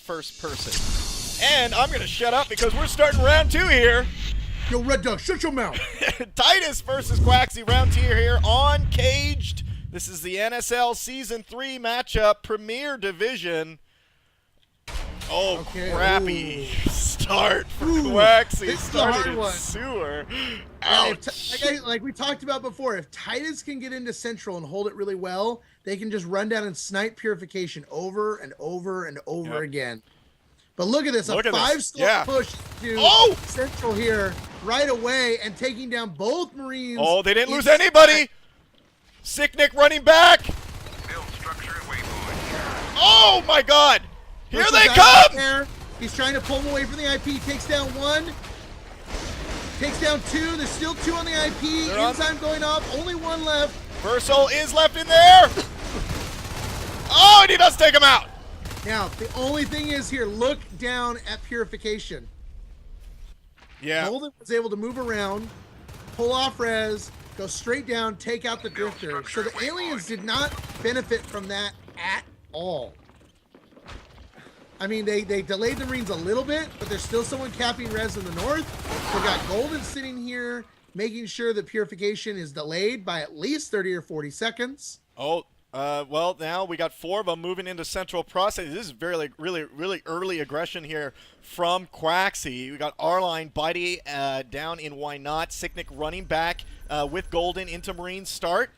first person. And I'm going to shut up because we're starting round 2 here. Yo, Red Dog, shut your mouth. Titus versus Quaxy, round 2 here on Caged. This is the NSL Season 3 matchup, Premier Division. Oh, okay. Crappy start for Quaxy. Started in sewer. Ouch. Like we talked about before, if Titus can get into Central and hold it really well, they can just run down and snipe Purification over and over and over again. But look at this, a 5-star push to Central here right away and taking down both Marines. Oh, they didn't lose anybody. Sicknick running back. Oh, my God. Here they come! He's trying to pull him away from the IP. Takes down 1. Takes down 2. There's still 2 on the IP. Enzyme going up. Only 1 left. Versal is left in there. Oh, and he does take him out. Now, the only thing is here, look down at Purification. Yeah. Golden was able to move around, pull off res, go straight down, take out the drifter. So the aliens did not benefit from that at all. I mean, they delayed the Marines a little bit, but there's still someone capping res in the north. We got Golden sitting here, making sure that Purification is delayed by at least 30 or 40 seconds. Oh, well, now we got 4 of them moving into Central Process. This is really early aggression here from Quaxy. We got R-Line, Bitey down in Why Not. Sicknick running back with Golden into Marine start.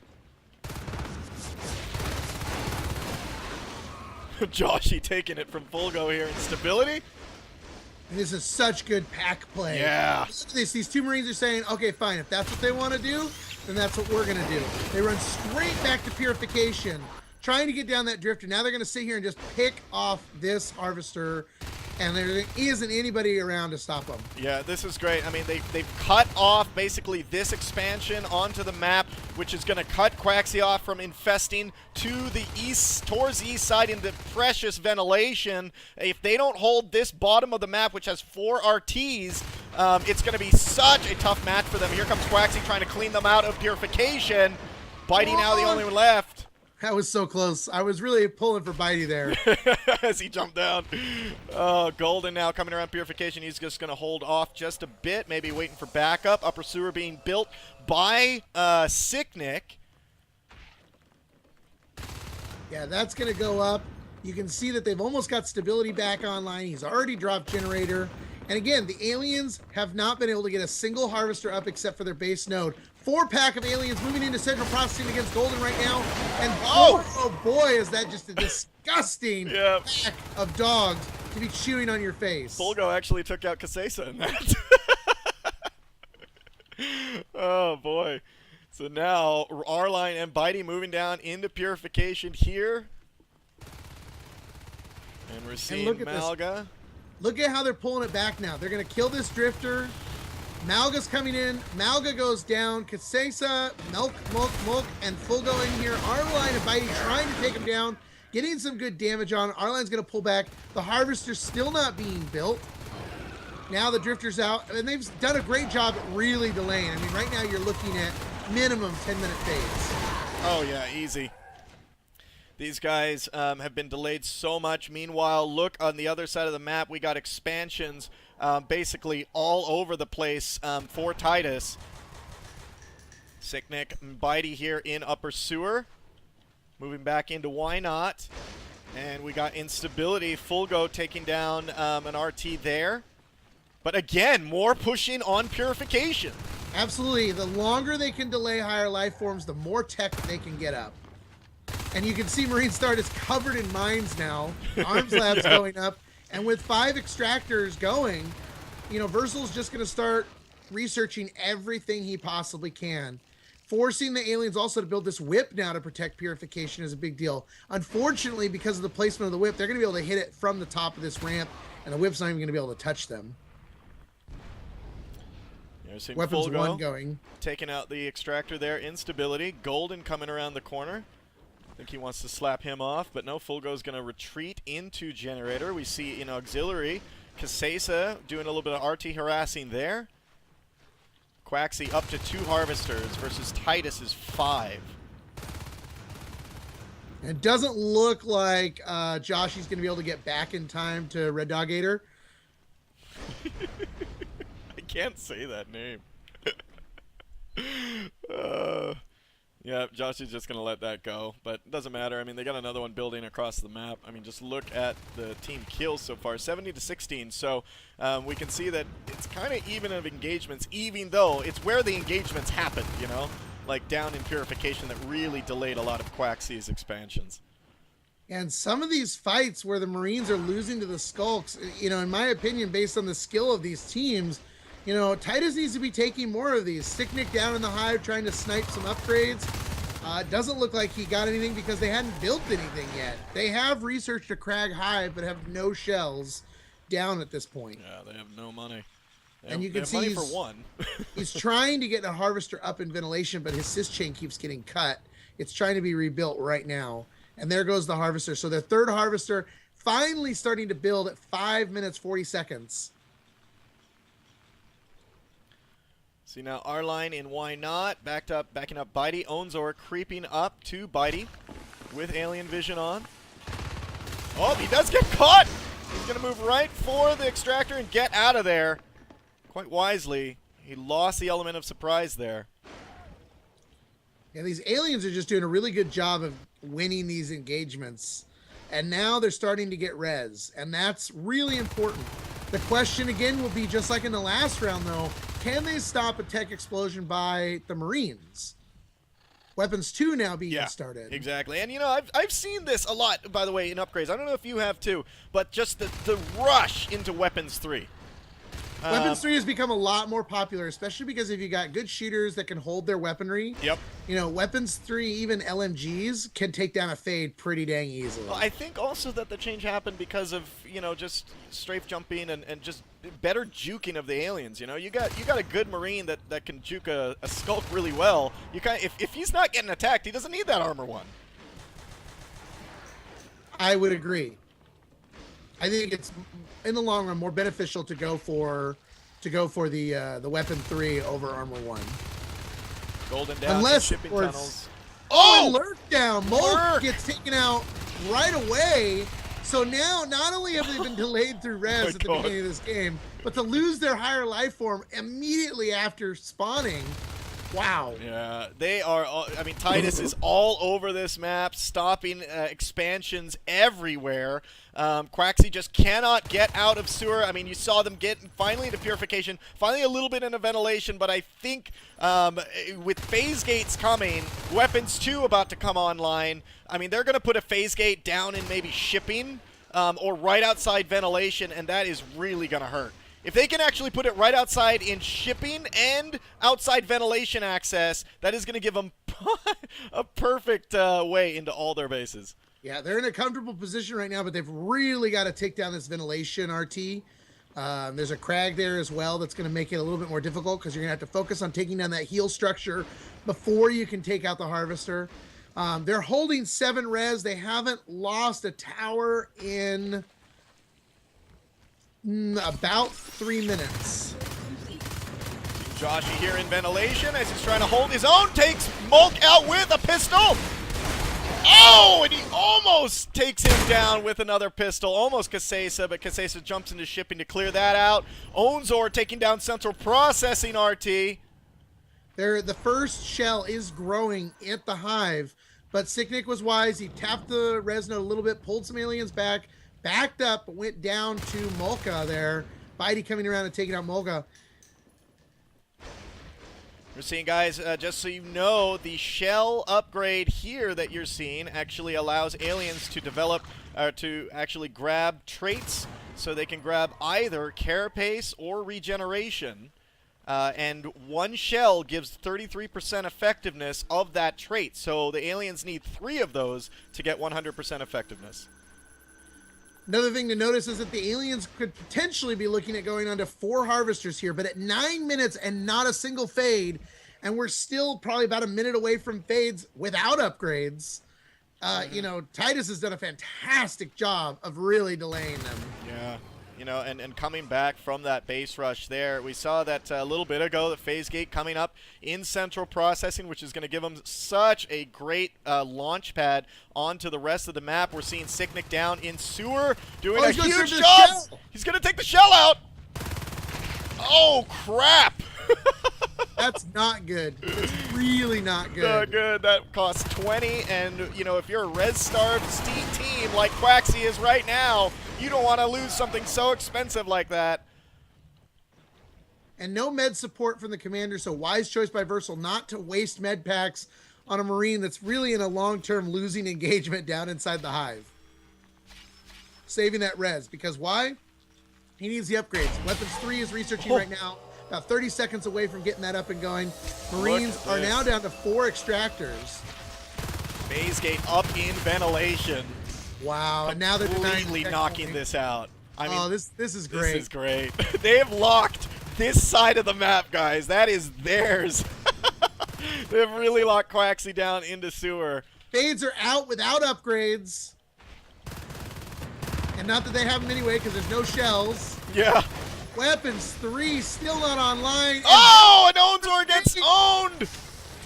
Joshy taking it from Fulgo here in stability. This is such good pack play. Yeah. These 2 Marines are saying, okay, fine, if that's what they want to do, then that's what we're going to do. They run straight back to Purification, trying to get down that drifter. Now they're going to sit here and just pick off this Harvester, and there isn't anybody around to stop them. Yeah, this is great. I mean, they've cut off basically this expansion onto the map, which is going to cut Quaxy off from infesting to the east, towards the east side into precious ventilation. If they don't hold this bottom of the map, which has 4 RTs, it's going to be such a tough match for them. Here comes Quaxy trying to clean them out of Purification. Bitey now the only one left. That was so close. I was really pulling for Bitey there. As he jumped down. Oh, Golden now coming around Purification. He's just going to hold off just a bit, maybe waiting for backup. Upper sewer being built by Sicknick. Yeah, that's going to go up. You can see that they've almost got stability back online. He's already dropped generator. And again, the aliens have not been able to get a single Harvester up except for their base node. 4-pack of aliens moving into Central Processing against Golden right now. And oh boy, is that just a disgusting pack of dogs to be chewing on your face. Fulgo actually took out Quaxy in that. Oh boy. So now R-Line and Bitey moving down into Purification here. And we're seeing Malga. Look at how they're pulling it back now. They're going to kill this drifter. Malga's coming in. Malga goes down. Quaxy, Mulk, and Fulgo in here. R-Line and Bitey trying to take him down. Getting some good damage on. R-Line's going to pull back. The Harvester's still not being built. Now the drifter's out. And they've done a great job at really delaying. I mean, right now you're looking at minimum 10-minute fades. Oh, yeah, easy. These guys have been delayed so much. Meanwhile, look on the other side of the map. We got expansions basically all over the place for Titus. Sicknick and Bitey here in Upper Sewer. Moving back into Why Not. And we got instability. Fulgo taking down an RT there. But again, more pushing on Purification. Absolutely. The longer they can delay higher life forms, the more tech they can get up. And you can see Marine Start is covered in mines now. Arms Lab's going up. And with 5 extractors going, you know, Versal's just going to start researching everything he possibly can. Forcing the aliens also to build this whip now to protect Purification is a big deal. Unfortunately, because of the placement of the whip, they're going to be able to hit it from the top of this ramp, and the whip's not even going to be able to touch them. Weapons Fulgo 1 going. Taking out the extractor there. Instability. Golden coming around the corner. I think he wants to slap him off, but no, Fulgo's going to retreat into Generator. We see in Auxiliary, Quaxy doing a little bit of RT harassing there. Quaxy up to 2 Harvesters versus Titus's 5. It doesn't look like Joshy's going to be able to get back in time to REDDOG.TV. I can't say that name. Yeah, Josh is just going to let that go, but it doesn't matter. I mean, they got another one building across the map. I mean, just look at the team kills so far, 70-16. So we can see that it's kind of even of engagements, even though it's where the engagements happen, you know? Like down in Purification that really delayed a lot of Quaxy's expansions. And some of these fights where the Marines are losing to the Skulks, you know, in my opinion, based on the skill of these teams, you know, Titus needs to be taking more of these. Sticknick down in the hive trying to snipe some upgrades. Doesn't look like he got anything because they hadn't built anything yet. They have researched a Crag hive but have no shells down at this point. Yeah, they have no money. And you can see for one. he's trying to get a harvester up in ventilation, but his sys chain keeps getting cut. It's trying to be rebuilt right now. And there goes the harvester. So their third harvester finally starting to build at 5 minutes, 40 seconds. See now R-Line in Why Not, backing up Bitey. Onzor creeping up to Bitey with Alien Vision on. Oh, he does get caught! He's going to move right for the extractor and get out of there. Quite wisely, he lost the element of surprise there. Yeah, these aliens are just doing a really good job of winning these engagements. And now they're starting to get res, and that's really important. The question again will be just like in the last round though, can they stop a tech explosion by the Marines? Weapons 2 now being started. Exactly. And you know, I've seen this a lot, by the way, in upgrades. I don't know if you have too, but just the rush into Weapons 3. Weapons 3 has become a lot more popular, especially because if you got good shooters that can hold their weaponry, yep. You know, Weapons 3, even LMGs, can take down a Fade pretty dang easily. Well, I think also that the change happened because of, you know, just strafe jumping and just better juking of the aliens, you know? You got a good Marine that can juke a Skulk really well. You if he's not getting attacked, he doesn't need that armor one. I would agree. I think it's in the long run more beneficial to go for the weapon 3 over armor 1. Golden down, unless shipping tunnels. Oh, lurk down. Mulk gets taken out right away. So now not only have they been delayed through res at the beginning of this game, but to lose their higher life form immediately after spawning. Wow. Yeah, they are. I mean, Titus is all over this map, stopping expansions everywhere. Quaxy just cannot get out of sewer. I mean, you saw them get finally into purification, finally a little bit into ventilation, but I think with phase gates coming, weapons 2 about to come online, I mean, they're going to put a phase gate down in maybe shipping or right outside ventilation, and that is really going to hurt. If they can actually put it right outside in shipping and outside ventilation access, that is going to give them a perfect way into all their bases. Yeah, they're in a comfortable position right now, but they've really got to take down this ventilation RT. There's a Crag there as well that's going to make it a little bit more difficult because you're going to have to focus on taking down that heal structure before you can take out the harvester. They're holding 7 res. They haven't lost a tower in about 3 minutes. Joshy here in ventilation as he's trying to hold his own, takes Mulk out with a pistol. Oh, and he almost takes him down with another pistol. Almost Kasesa, but Kasesa jumps into shipping to clear that out. Onzor taking down Central Processing RT. The first shell is growing at the hive, but Sicknick was wise. He tapped the res node a little bit, pulled some aliens back, backed up, went down to Mulka there. Bitey coming around and taking out Mulka. We're seeing, guys, just so you know, the shell upgrade here that you're seeing actually allows aliens to develop, to actually grab traits, so they can grab either carapace or regeneration. And one shell gives 33% effectiveness of that trait, so the aliens need 3 of those to get 100% effectiveness. Another thing to notice is that the aliens could potentially be looking at going on to 4 harvesters here, but at 9 minutes and not a single fade, and we're still probably about a minute away from fades without upgrades. You know, Titus has done a fantastic job of really delaying them. Yeah. you know, and coming back from that base rush there. We saw that a little bit ago, the phase gate coming up in central processing, which is going to give them such a great launch pad onto the rest of the map. We're seeing Sicknick down in sewer doing a huge job. He's going to take the shell out. Oh, crap. That's not good. It's really not good. Not good. That costs 20, and, you know, if you're a res-starved team like Quaxy is right now, you don't want to lose something so expensive like that. And no med support from the commander, so wise choice by Versal not to waste med packs on a Marine that's really in a long-term losing engagement down inside the hive. Saving that res, because why? He needs the upgrades. Weapons 3 is researching right now. About 30 seconds away from getting that up and going. Marines are now down to 4 extractors. Phase gate up in ventilation. Wow, and now they're completely knocking this out. I mean, this is great. This is great. They have locked this side of the map, guys. That is theirs. They've really locked Quaxy down into sewer. Fades are out without upgrades. And not that they have them anyway, because there's no shells. Yeah. Weapons 3 still not online. Oh, an Ownzor gets owned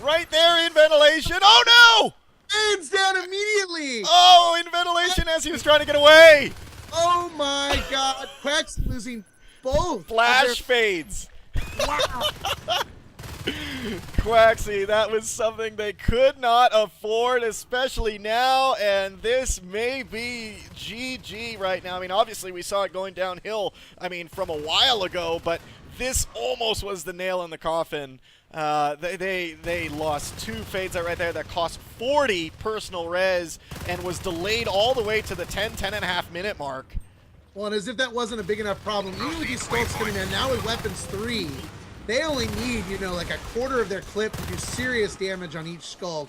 right there in ventilation. Oh, no! Fades down immediately. Oh, in ventilation as he was trying to get away. Oh, my God. Quaxy losing both. Flash fades. Wow. Quaxy, that was something they could not afford, especially now, and this may be GG right now. I mean, obviously we saw it going downhill, I mean, from a while ago, but this almost was the nail in the coffin. They lost 2 fades out right there that cost 40 personal res and was delayed all the way to the 10.5 minute mark. Well, and as if that wasn't a big enough problem, even with these skulls coming in, now with weapons 3, they only need, you know, like a quarter of their clip to do serious damage on each skulk.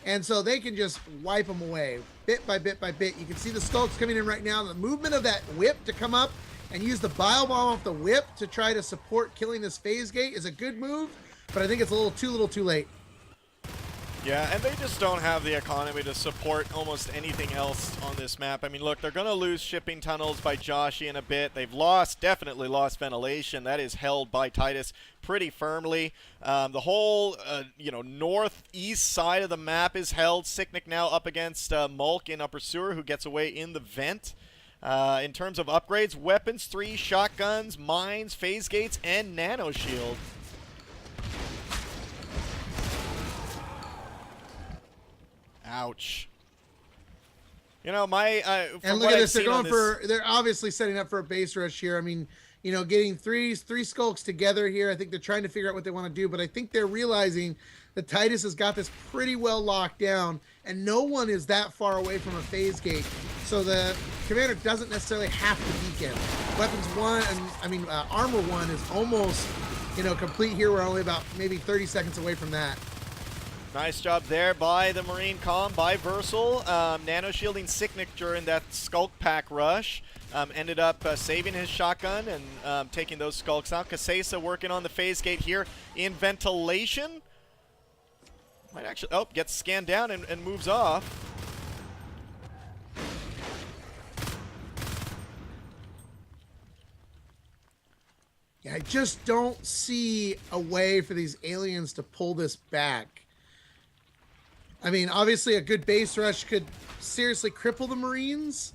And so they can just wipe them away bit by bit by bit. You can see the skulks coming in right now. The movement of that whip to come up and use the bile bomb off the whip to try to support killing this phase gate is a good move, but I think it's a little too late. Yeah, and they just don't have the economy to support almost anything else on this map. I mean, look, they're going to lose shipping tunnels by Joshy in a bit. They've definitely lost ventilation. That is held by Titus pretty firmly. The whole, you know, northeast side of the map is held. Sicknick now up against Mulk in upper sewer, who gets away in the vent. In terms of upgrades, weapons 3, shotguns, mines, phase gates, and nano shield. Ouch. You know, and look at this. They're obviously setting up for a base rush here. I mean, you know, getting three skulks together here. I think they're trying to figure out what they want to do, but I think they're realizing that Titus has got this pretty well locked down, and no one is that far away from a phase gate. So the commander doesn't necessarily have to beacon. Weapons 1, and armor 1 is almost, you know, complete here. We're only about maybe 30 seconds away from that. Nice job there by the Marine Comm, by Versal. Nano shielding Sicknick during that Skulk Pack rush. Ended up saving his shotgun and taking those Skulks out. Kasesa working on the phase gate here in ventilation. Might actually, gets scanned down and moves off. Yeah, I just don't see a way for these aliens to pull this back. I mean, obviously a good base rush could seriously cripple the Marines,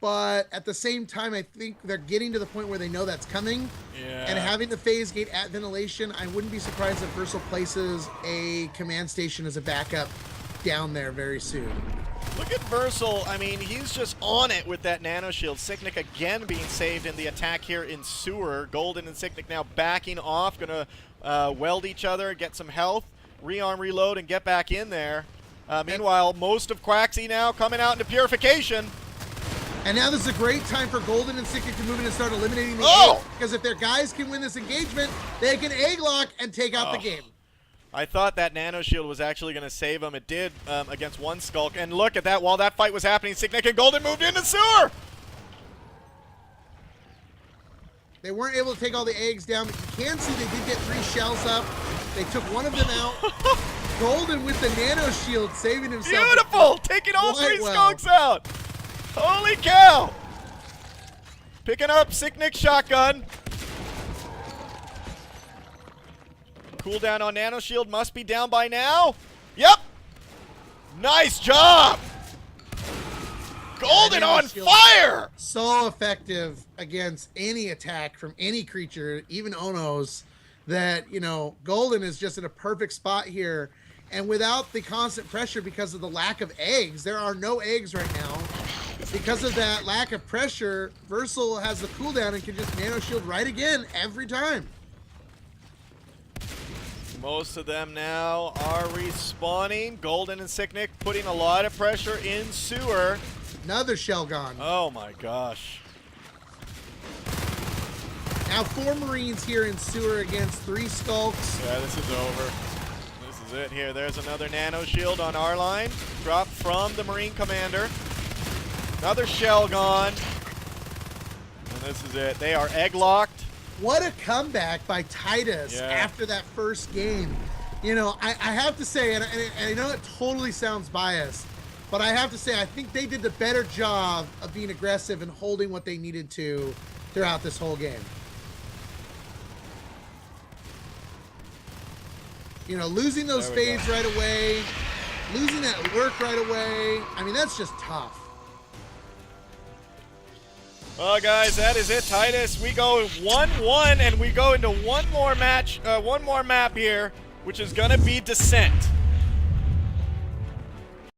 but at the same time, I think they're getting to the point where they know that's coming. Yeah. And having the phase gate at ventilation, I wouldn't be surprised if Versal places a command station as a backup down there very soon. Look at Versal. I mean, he's just on it with that nano shield. Sicknick again being saved in the attack here in sewer. Golden and Sicknick now backing off, gonna weld each other, get some health, rearm, reload, and get back in there. Meanwhile, most of Quaxy now coming out into purification. And now this is a great time for Golden and Sicknick to move in and start eliminating the egg, because if their guys can win this engagement, they can egg lock and take out the game. I thought that nano shield was actually going to save him. It did against one Skulk. And look at that. While that fight was happening, Sicknick and Golden moved into sewer. They weren't able to take all the eggs down, but you can see they did get 3 shells up. They took one of them out. Golden with the nano shield saving himself. Beautiful! Taking all 3 Skulks out. Holy cow! Picking up Sick Nick shotgun. Cooldown on Nano Shield must be down by now. Yep. Nice job. Golden on fire. So effective against any attack from any creature, even Onos, that, you know, Golden is just in a perfect spot here. And without the constant pressure because of the lack of eggs, there are no eggs right now. Because of that lack of pressure, Versal has the cooldown and can just Nano Shield right again every time. Most of them now are respawning. Golden and Sick Nick putting a lot of pressure in sewer. Another shell gone. Oh my gosh. Now 4 Marines here in sewer against 3 Skulks. Yeah, this is over. This is it here. There's another Nano Shield on our line. Dropped from the Marine Commander. Another shell gone. And this is it. They are egg locked. What a comeback by Titus Yeah. after that first game. You know, I have to say, and I know it totally sounds biased, but I have to say I think they did the better job of being aggressive and holding what they needed to throughout this whole game. You know, losing those fades right away, losing that lurk right away, I mean, that's just tough. Well, guys, that is it, Titus. We go 1-1, and we go into one more match, one more map here, which is going to be Descent.